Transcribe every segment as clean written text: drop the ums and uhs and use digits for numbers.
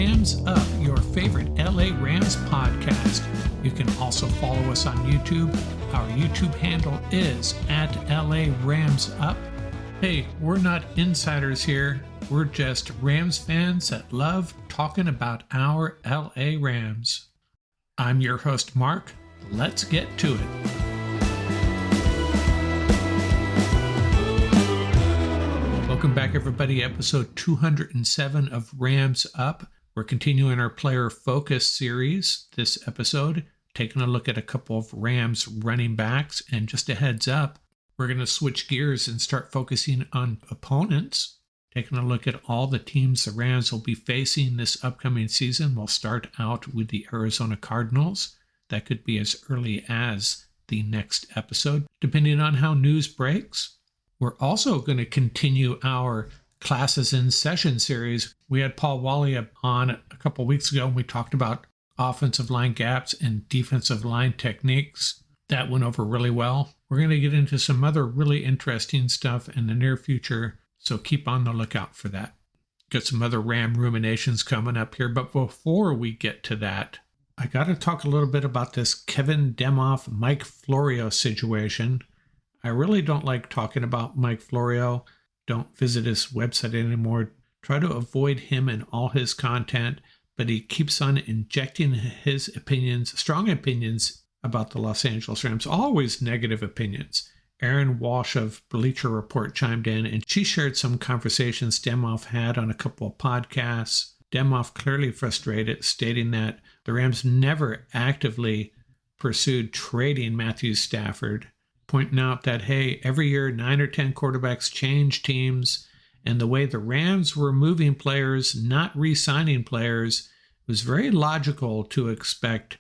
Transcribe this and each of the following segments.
Rams Up, your favorite LA Rams podcast. You can also follow us on YouTube. Our YouTube handle is at LA Rams Up. Hey, we're not insiders here. We're just Rams fans that love talking about our LA Rams. I'm your host, Mark. Let's get to it. Welcome back, everybody. Episode 207 of Rams Up. We're continuing our player focus series this episode, taking a look at a couple of Rams running backs. And just a heads up, we're going to switch gears and start focusing on opponents, taking a look at all the teams the Rams will be facing this upcoming season. We'll start out with the Arizona Cardinals. That could be as early as the next episode, depending on how news breaks. We're also going to continue our Classes in Session series. We had Paul Wally on a couple weeks ago, and we talked about offensive line gaps and defensive line techniques. That went over really well. We're going to get into some other really interesting stuff in the near future, so keep on the lookout for that. Got some other Ram ruminations coming up here, but before we get to that, I got to talk a little bit about this Kevin Demoff, Mike Florio situation. I really don't like talking about Mike Florio. Don't visit his website anymore. Try to avoid him and all his content, but he keeps on injecting his opinions, strong opinions about the Los Angeles Rams, always negative opinions. Erin Walsh of Bleacher Report chimed in, and she shared some conversations Demoff had on a couple of podcasts. Demoff clearly frustrated, stating that the Rams never actively pursued trading Matthew Stafford, pointing out that, hey, every year 9 or 10 quarterbacks change teams, and the way the Rams were moving players, not re-signing players, it was very logical to expect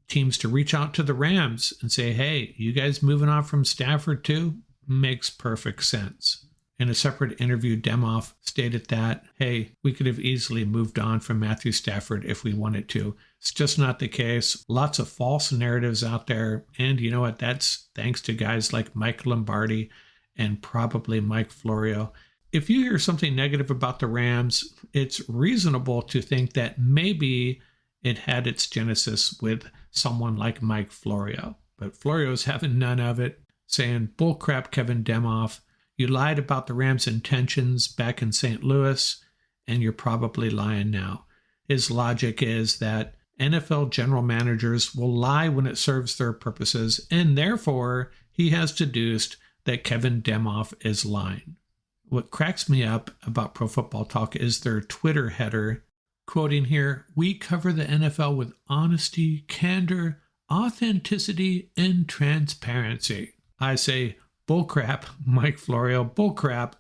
teams to reach out to the Rams and say, hey, you guys moving on from Stafford too? Makes perfect sense. In a separate interview, Demoff stated that, hey, we could have easily moved on from Matthew Stafford if we wanted to. It's just not the case. Lots of false narratives out there. And you know what? That's thanks to guys like Mike Lombardi and probably Mike Florio. If you hear something negative about the Rams, it's reasonable to think that maybe it had its genesis with someone like Mike Florio. But Florio's having none of it, saying, bullcrap, Kevin Demoff. You lied about the Rams' intentions back in St. Louis, and you're probably lying now. His logic is that NFL general managers will lie when it serves their purposes, and therefore he has deduced that Kevin Demoff is lying. What cracks me up about Pro Football Talk is their Twitter header, quoting here, "We cover the NFL with honesty, candor, authenticity, and transparency." I say, bullcrap, Mike Florio, bullcrap.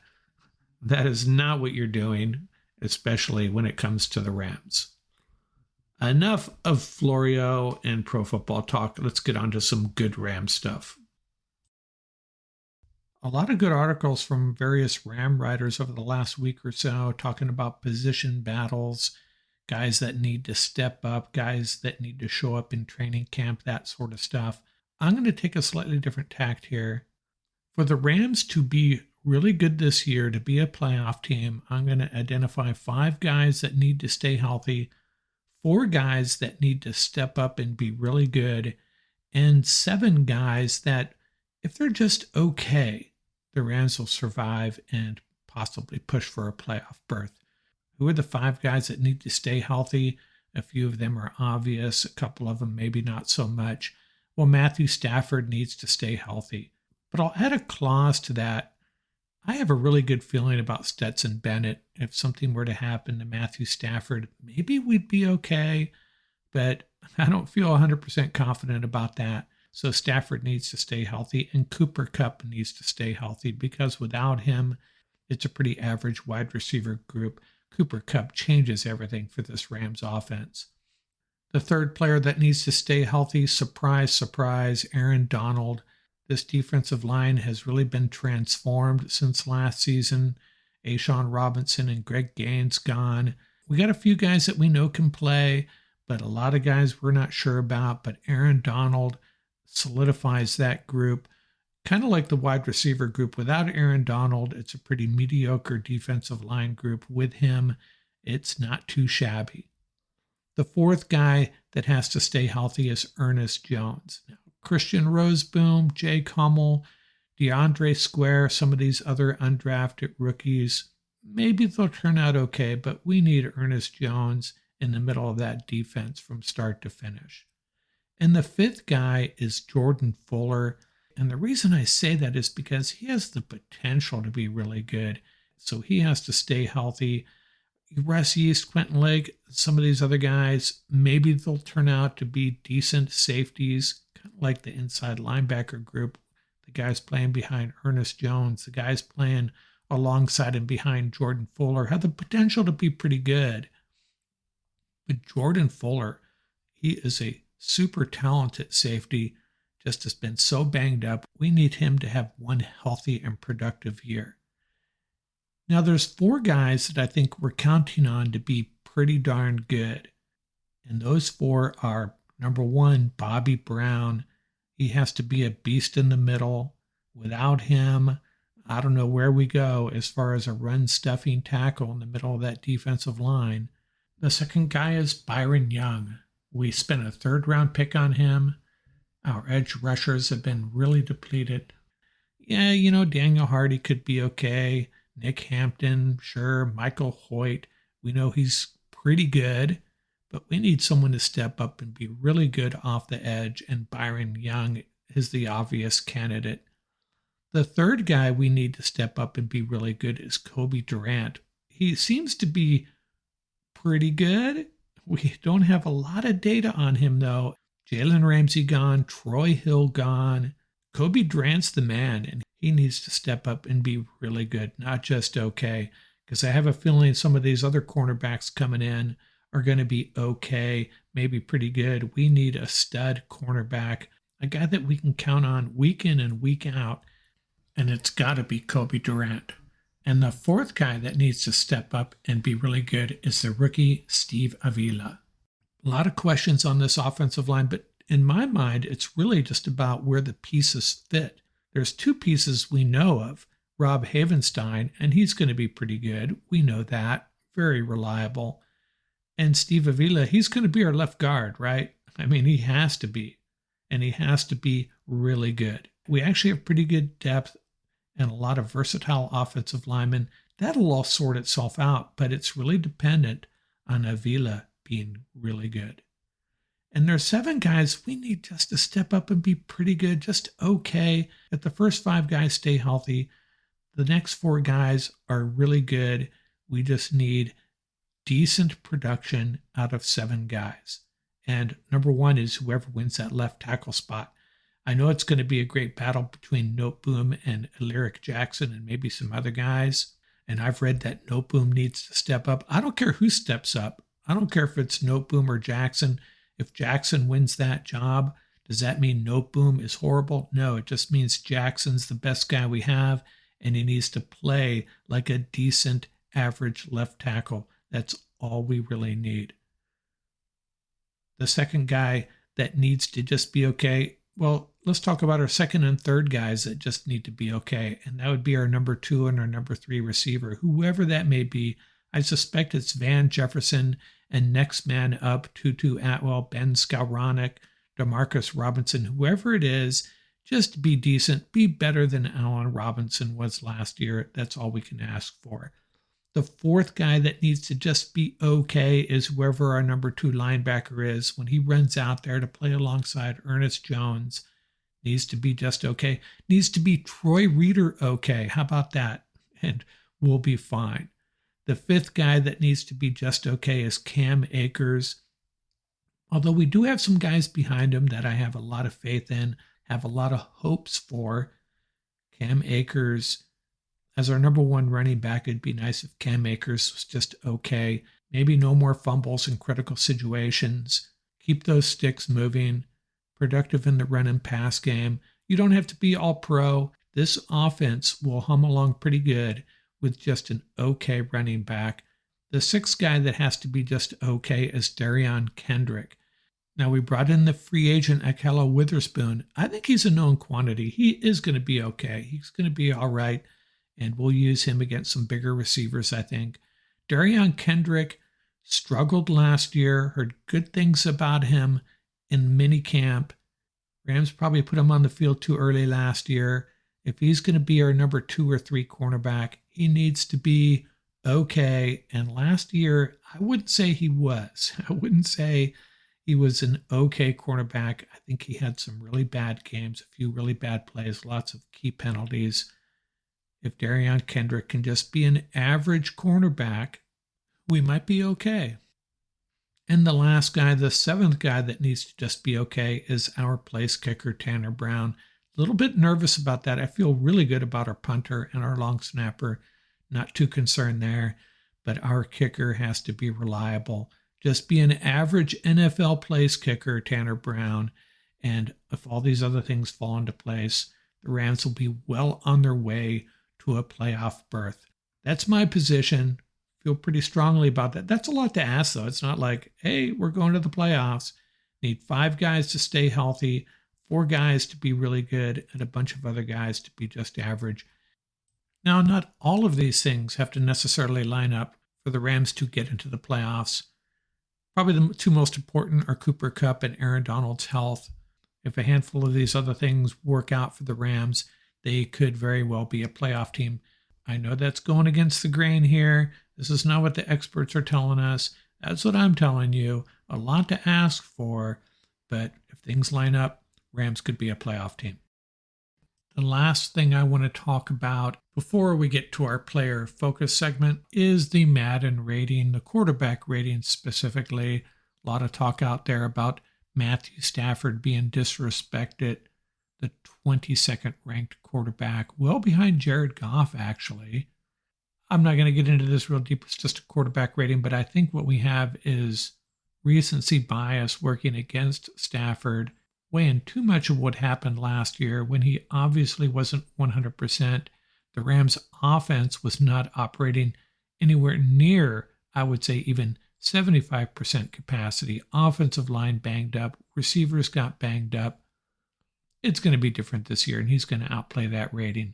That is not what you're doing, especially when it comes to the Rams. Enough of Florio and Pro Football Talk. Let's get on to some good Ram stuff. A lot of good articles from various Ram writers over the last week or so talking about position battles, guys that need to step up, guys that need to show up in training camp, that sort of stuff. I'm going to take a slightly different tact here. For the Rams to be really good this year, to be a playoff team, I'm going to identify 5 guys that need to stay healthy, 4 guys that need to step up and be really good, and 7 guys that, if they're just okay, the Rams will survive and possibly push for a playoff berth. Who are the 5 guys that need to stay healthy? A few of them are obvious, a couple of them maybe not so much. Well, Matthew Stafford needs to stay healthy. But I'll add a clause to that. I have a really good feeling about Stetson Bennett. If something were to happen to Matthew Stafford, maybe we'd be okay, but I don't feel 100% confident about that. So Stafford needs to stay healthy, and Cooper Kupp needs to stay healthy, because without him, it's a pretty average wide receiver group. Cooper Kupp changes everything for this Rams offense. The third player that needs to stay healthy, surprise, surprise, Aaron Donald. This defensive line has really been transformed since last season. A'Shawn Robinson and Greg Gaines gone. We got a few guys that we know can play, but a lot of guys we're not sure about. But Aaron Donald solidifies that group. Kind of like the wide receiver group. Without Aaron Donald, it's a pretty mediocre defensive line group. With him, it's not too shabby. The fourth guy that has to stay healthy is Ernest Jones. Now, Christian Roseboom, Jake Hummel, DeAndre Square, some of these other undrafted rookies, maybe they'll turn out okay, but we need Ernest Jones in the middle of that defense from start to finish. And the fifth guy is Jordan Fuller. And the reason I say that is because he has the potential to be really good. So he has to stay healthy. Russ Yeast, Quentin Lake, some of these other guys, maybe they'll turn out to be decent safeties, kind of like the inside linebacker group. The guys playing behind Ernest Jones, the guys playing alongside and behind Jordan Fuller have the potential to be pretty good. But Jordan Fuller, he is a super talented safety, just has been so banged up. We need him to have one healthy and productive year. Now, there's four guys that I think we're counting on to be pretty darn good. And those four are, number one, Bobby Brown. He has to be a beast in the middle. Without him, I don't know where we go as far as a run-stuffing tackle in the middle of that defensive line. The second guy is Byron Young. We spent a third-round pick on him. Our edge rushers have been really depleted. Yeah, Daniel Hardy could be okay. Nick Hampton, sure. Michael Hoyt, we know he's pretty good, but we need someone to step up and be really good off the edge, and Byron Young is the obvious candidate. The third guy we need to step up and be really good is Kobe Durant. He seems to be pretty good. We don't have a lot of data on him, though. Jalen Ramsey gone, Troy Hill gone. Kobe Durant's the man, and he needs to step up and be really good, not just okay, because I have a feeling some of these other cornerbacks coming in are going to be okay, maybe pretty good. We need a stud cornerback, a guy that we can count on week in and week out, and it's got to be Kobe Durant. And the fourth guy that needs to step up and be really good is the rookie Steve Avila. A lot of questions on this offensive line, but in my mind, it's really just about where the pieces fit. There's two pieces we know of. Rob Havenstein, and he's going to be pretty good. We know that. Very reliable. And Steve Avila, he's going to be our left guard, right? I mean, he has to be. And he has to be really good. We actually have pretty good depth and a lot of versatile offensive linemen. That'll all sort itself out, but it's really dependent on Avila being really good. And there's 7 guys we need just to step up and be pretty good, just okay. If the first 5 guys stay healthy, the next 4 guys are really good. We just need decent production out of 7 guys. And number 1 is whoever wins that left tackle spot. I know it's going to be a great battle between Noteboom and Alaric Jackson and maybe some other guys. And I've read that Noteboom needs to step up. I don't care who steps up. I don't care if it's Noteboom or Jackson. If Jackson wins that job, does that mean Noteboom is horrible? No, it just means Jackson's the best guy we have, and he needs to play like a decent, average left tackle. That's all we really need. The second guy that needs to just be okay, well, let's talk about our second and third guys that just need to be okay, and that would be our number 2 and our number 3 receiver, whoever that may be. I suspect it's Van Jefferson and next man up, Tutu Atwell, Ben Skowronek, Demarcus Robinson, whoever it is, just be decent, be better than Allen Robinson was last year. That's all we can ask for. The fourth guy that needs to just be okay is whoever our number 2 linebacker is. When he runs out there to play alongside Ernest Jones, needs to be just okay. Needs to be Troy Reeder okay. How about that? And we'll be fine. The fifth guy that needs to be just okay is Cam Akers. Although we do have some guys behind him that I have a lot of faith in, have a lot of hopes for. Cam Akers, as our number 1 running back, it'd be nice if Cam Akers was just okay. Maybe no more fumbles in critical situations. Keep those sticks moving. Productive in the run and pass game. You don't have to be all pro. This offense will hum along pretty good with just an okay running back. The 6th guy that has to be just okay is Darion Kendrick. Now, we brought in the free agent Akella Witherspoon. I think he's a known quantity. He is going to be okay. He's going to be all right, and we'll use him against some bigger receivers, I think. Darion Kendrick, struggled last year, heard good things about him in minicamp. Rams probably put him on the field too early last year. If he's going to be our number 2 or 3 cornerback, he needs to be okay. And last year, I wouldn't say he was. I wouldn't say he was an okay cornerback. I think he had some really bad games, a few really bad plays, lots of key penalties. If Darion Kendrick can just be an average cornerback, we might be okay. And the last guy, the 7th guy that needs to just be okay, is our place kicker, Tanner Brown. A little bit nervous about that. I feel really good about our punter and our long snapper. Not too concerned there, but our kicker has to be reliable. Just be an average NFL place kicker, Tanner Brown. And if all these other things fall into place, the Rams will be well on their way to a playoff berth. That's my position. Feel pretty strongly about that. That's a lot to ask, though. It's not like, hey, we're going to the playoffs. Need 5 guys to stay healthy, 4 guys to be really good, and a bunch of other guys to be just average. Now, not all of these things have to necessarily line up for the Rams to get into the playoffs. Probably the 2 most important are Cooper Kupp and Aaron Donald's health. If a handful of these other things work out for the Rams, they could very well be a playoff team. I know that's going against the grain here. This is not what the experts are telling us. That's what I'm telling you. A lot to ask for, but if things line up, Rams could be a playoff team. The last thing I want to talk about before we get to our player focus segment is the Madden rating, the quarterback rating specifically. A lot of talk out there about Matthew Stafford being disrespected, the 22nd ranked quarterback, well behind Jared Goff, actually. I'm not going to get into this real deep. It's just a quarterback rating, but I think what we have is recency bias working against Stafford, weighing too much of what happened last year when he obviously wasn't 100%. The Rams' offense was not operating anywhere near, I would say, even 75% capacity. Offensive line banged up. Receivers got banged up. It's going to be different this year, and he's going to outplay that rating.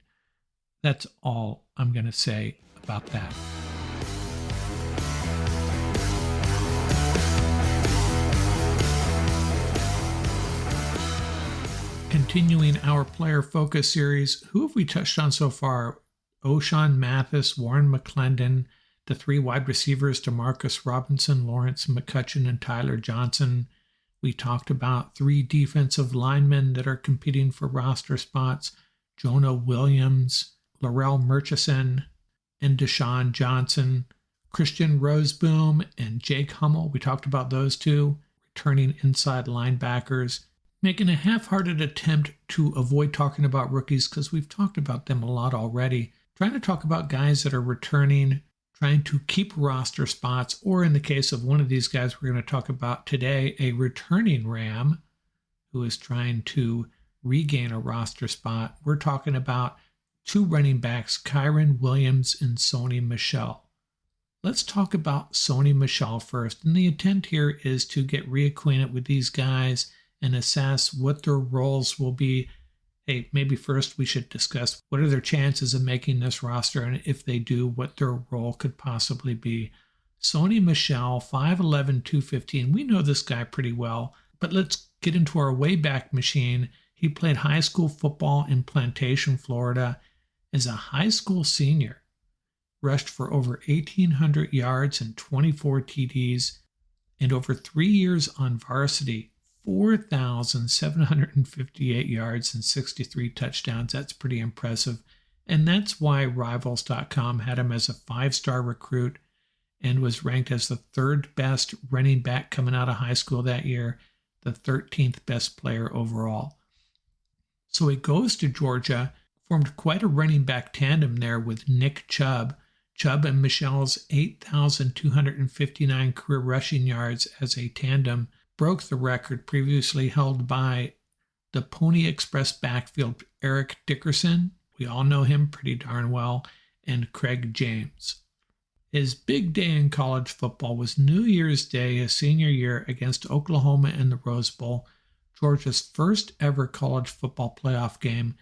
That's all I'm going to say about that. Continuing our player focus series, who have we touched on so far? O'Shawn Mathis, Warren McClendon, the 3 wide receivers, Demarcus Robinson, Lawrence McCutcheon, and Tyler Johnson. We talked about 3 defensive linemen that are competing for roster spots, Jonah Williams, Laurel Murchison, and Deshaun Johnson, Christian Roseboom, and Jake Hummel. We talked about those 2, returning inside linebackers. Making a half-hearted attempt to avoid talking about rookies because we've talked about them a lot already. Trying to talk about guys that are returning, trying to keep roster spots, or in the case of one of these guys we're going to talk about today, a returning Ram who is trying to regain a roster spot. We're talking about 2 running backs, Kyron Williams and Sony Michel. Let's talk about Sony Michel first. And the intent here is to get reacquainted with these guys and assess what their roles will be. Hey, maybe first we should discuss what are their chances of making this roster, and if they do, what their role could possibly be. Sony Michel, 5'11", 215. We know this guy pretty well, but let's get into our Wayback Machine. He played high school football in Plantation, Florida as a high school senior. Rushed for over 1,800 yards and 24 TDs, and over 3 years on varsity, 4,758 yards and 63 touchdowns. That's pretty impressive. And that's why Rivals.com had him as a 5-star recruit and was ranked as the 3rd best running back coming out of high school that year, the 13th best player overall. So he goes to Georgia, formed quite a running back tandem there with Nick Chubb. Chubb and Michel's 8,259 career rushing yards as a tandem broke the record previously held by the Pony Express backfield Eric Dickerson. We all know him pretty darn well, and Craig James. His big day in college football was New Year's Day, his senior year, against Oklahoma in the Rose Bowl, Georgia's first ever college football playoff game.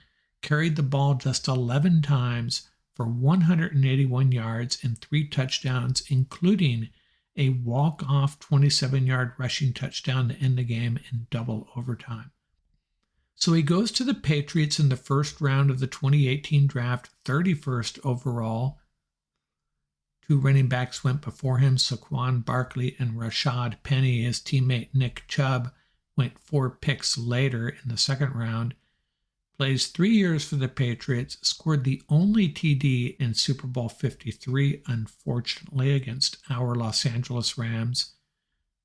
Carried the ball just 11 times for 181 yards and 3 touchdowns, including a walk-off 27-yard rushing touchdown to end the game in double overtime. So he goes to the Patriots in the first round of the 2018 draft, 31st overall. 2 running backs went before him, Saquon Barkley and Rashad Penny. His teammate Nick Chubb went 4 picks later in the second round. Plays 3 years for the Patriots, scored the only TD in Super Bowl 53, unfortunately, against our Los Angeles Rams.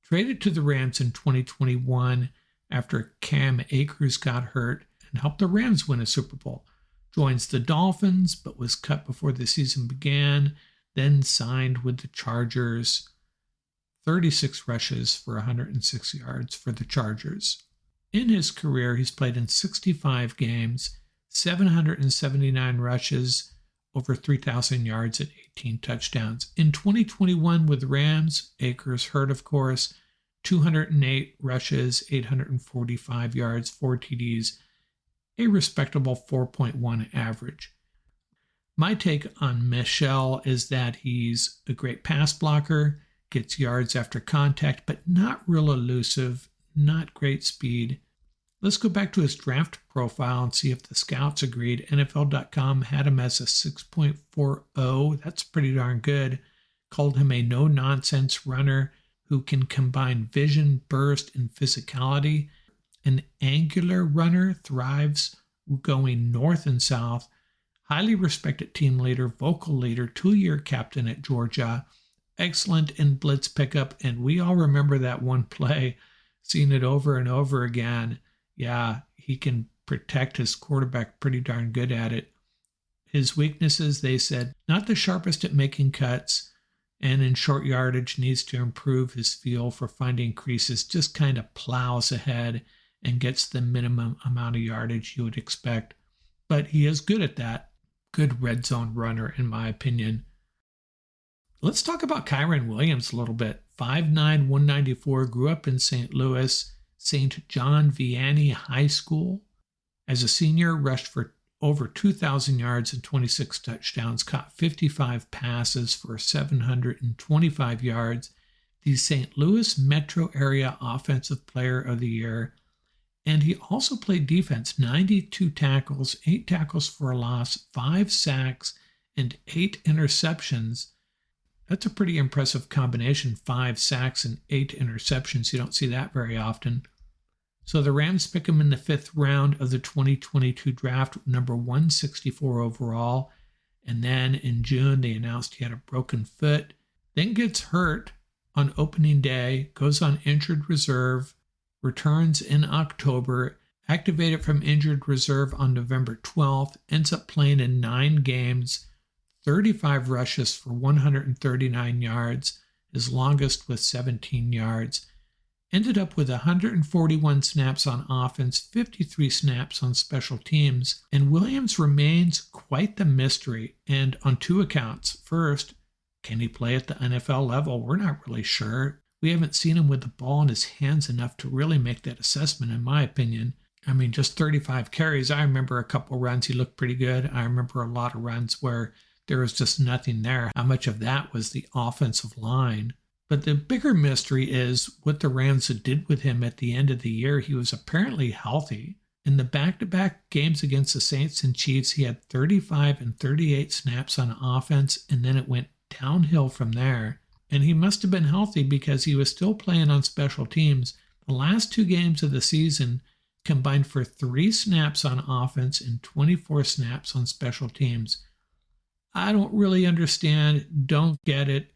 Traded to the Rams in 2021 after Cam Akers got hurt and helped the Rams win a Super Bowl. Joins the Dolphins, but was cut before the season began, then signed with the Chargers. 36 rushes for 106 yards for the Chargers. In his career, he's played in 65 games, 779 rushes, over 3,000 yards and 18 touchdowns. In 2021 with the Rams, Akers hurt, of course, 208 rushes, 845 yards, 4 TDs, a respectable 4.1 average. My take on Michel is that he's a great pass blocker, gets yards after contact, but not real elusive, not great speed. Let's go back to his draft profile and see if the scouts agreed. NFL.com had him as a 6.40. That's pretty darn good. Called him a no-nonsense runner who can combine vision, burst, and physicality. An angular runner, thrives going north and south. Highly respected team leader, vocal leader, 2-year captain at Georgia. Excellent in blitz pickup, and we all remember that one play, seen it over and over again. Yeah, he can protect his quarterback pretty darn good at it. His weaknesses, they said, not the sharpest at making cuts, and in short yardage needs to improve his feel for finding creases, just kind of plows ahead and gets the minimum amount of yardage you would expect. But he is good at that. Good red zone runner, in my opinion. Let's talk about Kyron Williams a little bit. 5'9", 194, grew up in St. Louis, St. John Vianney High School. As a senior, rushed for over 2,000 yards and 26 touchdowns, caught 55 passes for 725 yards, the St. Louis Metro Area Offensive Player of the Year. And he also played defense, 92 tackles, 8 tackles for a loss, 5 sacks, and 8 interceptions. That's a pretty impressive combination, 5 sacks and 8 interceptions. You don't see that very often. So the Rams pick him in the 5th round of the 2022 draft, number 164 overall. And then in June, they announced he had a broken foot, then gets hurt on opening day, goes on injured reserve, returns in October, activated from injured reserve on November 12th, ends up playing in 9 games, 35 rushes for 139 yards, his longest with 17 yards. Ended up with 141 snaps on offense, 53 snaps on special teams, and Williams remains quite the mystery, and on 2 accounts. First, can he play at the NFL level? We're not really sure. We haven't seen him with the ball in his hands enough to really make that assessment, in my opinion. I mean, just 35 carries. I remember a couple runs he looked pretty good. I remember a lot of runs where there was just nothing there. How much of that was the offensive line? But the bigger mystery is what the Rams did with him at the end of the year. He was apparently healthy. In the back-to-back games against the Saints and Chiefs, he had 35 and 38 snaps on offense, and then it went downhill from there. And he must have been healthy because he was still playing on special teams. The last 2 games of the season combined for 3 snaps on offense and 24 snaps on special teams. I don't really understand, don't get it.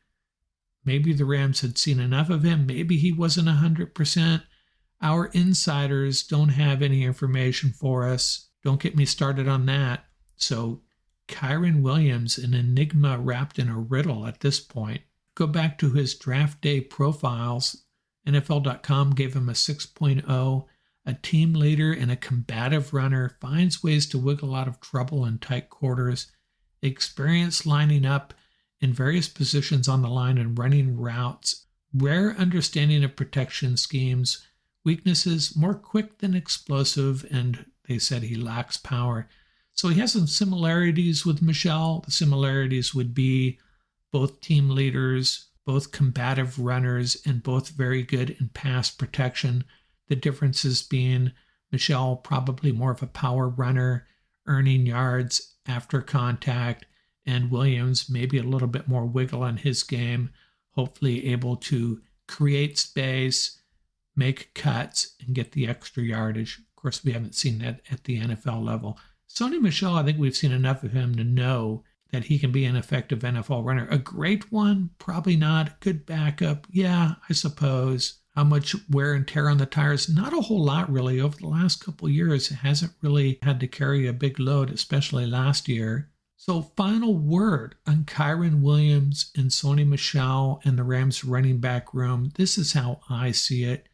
Maybe the Rams had seen enough of him. Maybe he wasn't 100%. Our insiders don't have any information for us. Don't get me started on that. So Kyron Williams, an enigma wrapped in a riddle at this point. Go back to his draft day profiles. NFL.com gave him a 6.0, a team leader and a combative runner, finds ways to wiggle out of trouble in tight quarters, experience lining up in various positions on the line and running routes, rare understanding of protection schemes, weaknesses, more quick than explosive, and they said he lacks power. So he has some similarities with Michel. The similarities would be both team leaders, both combative runners and both very good in pass protection. The differences being Michel probably more of a power runner, earning yards after contact, and Williams maybe a little bit more wiggle in his game, hopefully able to create space, make cuts, and get the extra yardage. Of course, we haven't seen that at the NFL level. Sony Michel, I think we've seen enough of him to know that he can be an effective NFL runner. A great one? Probably not. Good backup? Yeah, I suppose. How much wear and tear on the tires? Not a whole lot, really. Over the last couple of years, it hasn't really had to carry a big load, especially last year. So final word on Kyron Williams and Sony Michel and the Rams running back room. This is how I see it.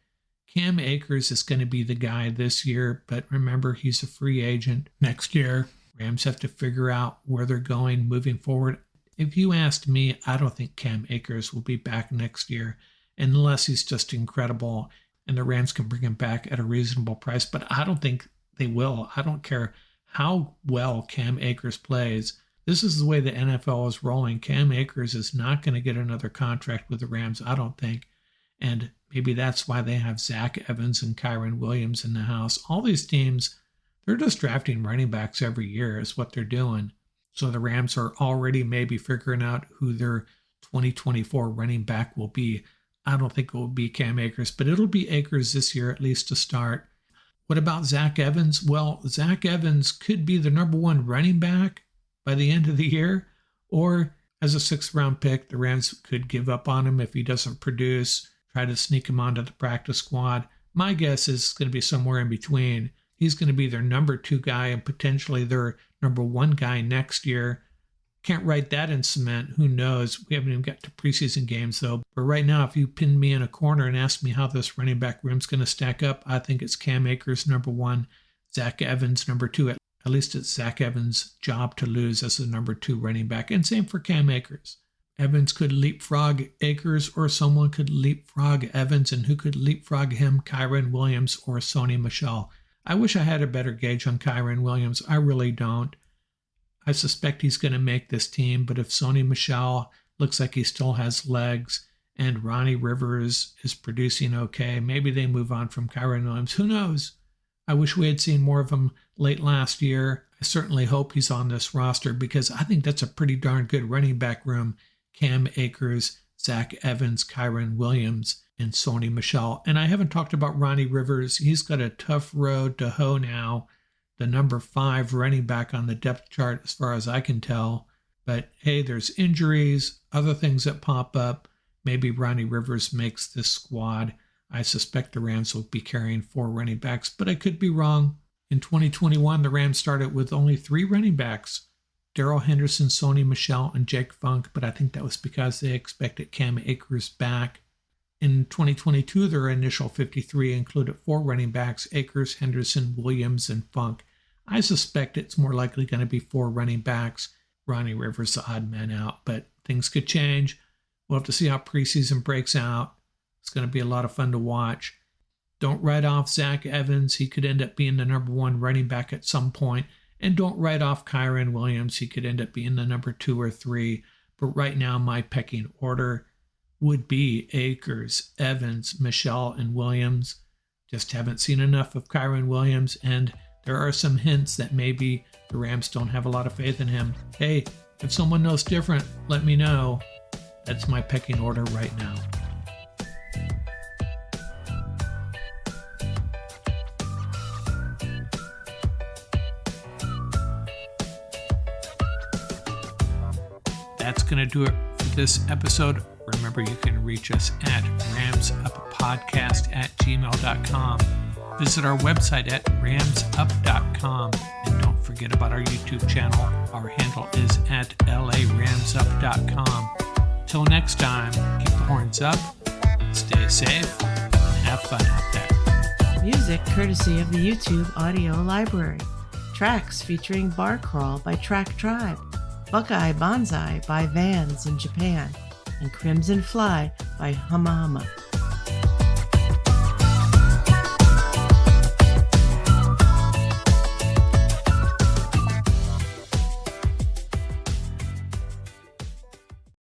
Cam Akers is going to be the guy this year, but remember, he's a free agent next year. Rams have to figure out where they're going moving forward. If you asked me, I don't think Cam Akers will be back next year unless he's just incredible and the Rams can bring him back at a reasonable price. But I don't think they will. I don't care how well Cam Akers plays. This is the way the NFL is rolling. Cam Akers is not going to get another contract with the Rams, I don't think. And maybe that's why they have Zach Evans and Kyron Williams in the house. All these teams, they're just drafting running backs every year is what they're doing. So the Rams are already maybe figuring out who their 2024 running back will be. I don't think it will be Cam Akers, but it'll be Akers this year at least to start. What about Zach Evans? Well, Zach Evans could be the number one running back by the end of the year, or as a 6th-round pick, the Rams could give up on him if he doesn't produce, try to sneak him onto the practice squad. My guess is it's going to be somewhere in between. He's going to be their number 2 guy and potentially their number 1 guy next year. Can't write that in cement. Who knows? We haven't even got to preseason games, though. But right now, if you pin me in a corner and ask me how this running back room's going to stack up, I think it's Cam Akers, number 1, Zach Evans, number 2. At least it's Zach Evans' job to lose as the number 2 running back. And same for Cam Akers. Evans could leapfrog Akers, or someone could leapfrog Evans, and who could leapfrog him? Kyron Williams or Sony Michel. I wish I had a better gauge on Kyron Williams. I really don't. I suspect he's going to make this team, but if Sony Michel looks like he still has legs and Ronnie Rivers is producing okay, maybe they move on from Kyron Williams. Who knows? I wish we had seen more of him late last year. I certainly hope he's on this roster because I think that's a pretty darn good running back room. Cam Akers, Zach Evans, Kyron Williams, and Sony Michel. And I haven't talked about Ronnie Rivers. He's got a tough road to hoe now. The number 5 running back on the depth chart as far as I can tell. But hey, there's injuries, other things that pop up. Maybe Ronnie Rivers makes this squad. I suspect the Rams will be carrying 4 running backs, but I could be wrong. In 2021, the Rams started with only 3 running backs. Darrell Henderson, Sony Michel, and Jake Funk, but I think that was because they expected Cam Akers back. In 2022, their initial 53 included 4 running backs, Akers, Henderson, Williams, and Funk. I suspect it's more likely going to be 4 running backs. Ronnie Rivers, the odd man out, but things could change. We'll have to see how preseason breaks out. It's going to be a lot of fun to watch. Don't write off Zach Evans. He could end up being the number 1 running back at some point. And don't write off Kyron Williams. He could end up being the number 2 or 3. But right now, my pecking order would be Akers, Evans, Michel, and Williams. Just haven't seen enough of Kyron Williams, and there are some hints that maybe the Rams don't have a lot of faith in him. Hey, if someone knows different, let me know. That's my pecking order right now. That's going to do it for this episode. Remember, you can reach us at ramsuppodcast@gmail.com. Visit our website at ramsup.com. And don't forget about our YouTube channel. Our handle is at laramsup.com. Till next time, keep the horns up, stay safe, and have fun out there. Music courtesy of the YouTube audio library. Tracks featuring Bar Crawl by Track Tribe, Buckeye Bonzai by Vans in Japan, and Crimson Fly by Huma.